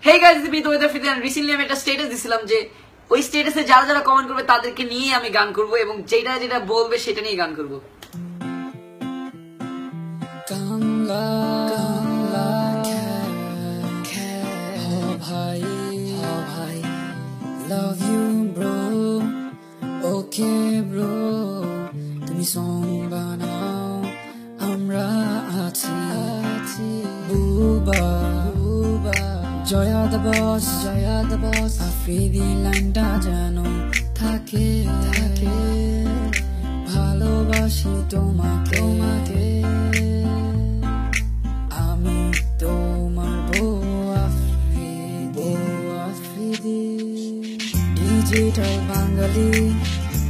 Hey guys, this is Meet with Afridi and recently আমি একটা status দিছিলাম যে ওই স্ট্যাটাসে যারা যারা কমেন্ট করবে তাদেরকে নিয়ে আমি গান করব এবং যেটা যেটা বলবে সেটা নিয়ে গান করব। কামলা কামলা ভাই love you bro okay bro তুমি সং বানাও আমরা আছি বুবা জয়া the boss আফ্রিদি লাইনটা যেন থাকে ভালোবাসি তোমাকে আমি তোমার বউ Afridi digital Bengali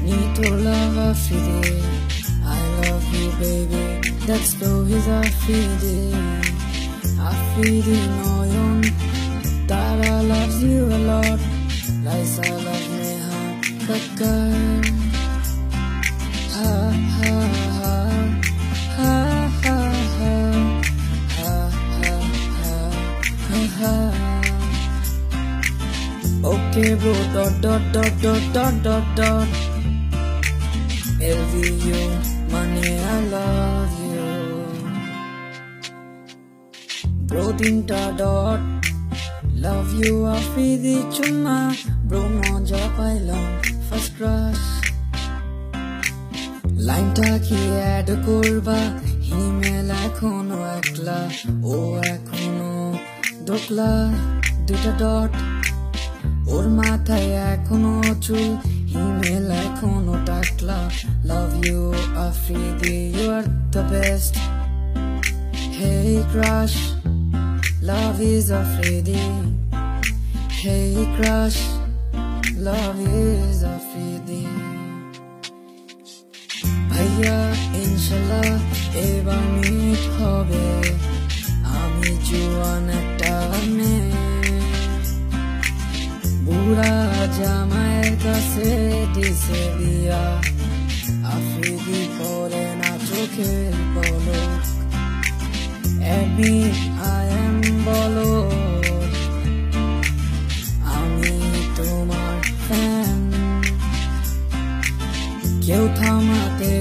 need to love Afridi I love you baby that's the his Afridi noyon Tara loves you a lot Liza loves Neha Kakkar ha ha ha ha ha ha ha ha ha okay bro dot LVU money I love you bro tinta dot love you Afridi chumma bro moja pailam first crush line ta ki add korba email ekhono ekla o ekhono dokla duta dot or mathay ekhono chul email ekhono takla love you Afridi you are the best hey crush love is Afridi hey crush love is Afridi bhaiya inshallah ebar meet hobe ami juan ekta meye বুড়া জামাইয়ের কাছে দিছে বিয়া আফ্রিদি করে না চোখের পলক admit I am বলো আমি তোমার ফ্যান কেউ থামাতে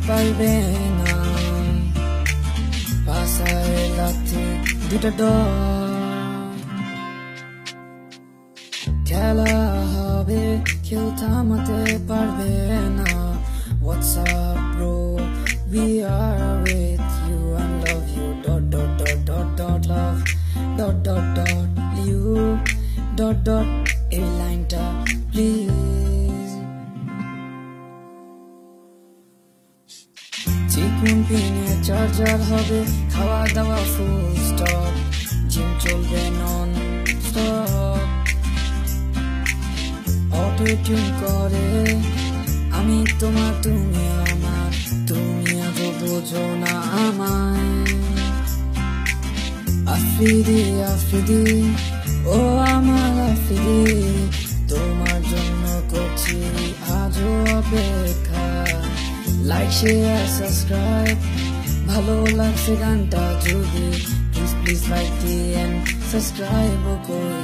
পারবে না পাশায় লাথি দুটা ডর খেলা হবে কেউ থামাতে পারবে না what's up bro we are with you and love you love you এই লাইনটা প্লিজ চিকুন পিনে চার্জার হবে খাওয়া দাওয়া ফুল স্টপ জিম চলবে নন স্টপ অটো-টিউন করে আমি তোমার তুমি আমার তুমি আজও বোঝো না আমায় আফ্রিদি ও আমার আফ্রিদি তোমার জন্য করছি আজও অপেক্ষা লাইক শেয়ার সাবস্ক্রাইব ভালো লাগছে গানটা যদি প্লিজ লাইক দিয়ে সাবস্ক্রাইব করে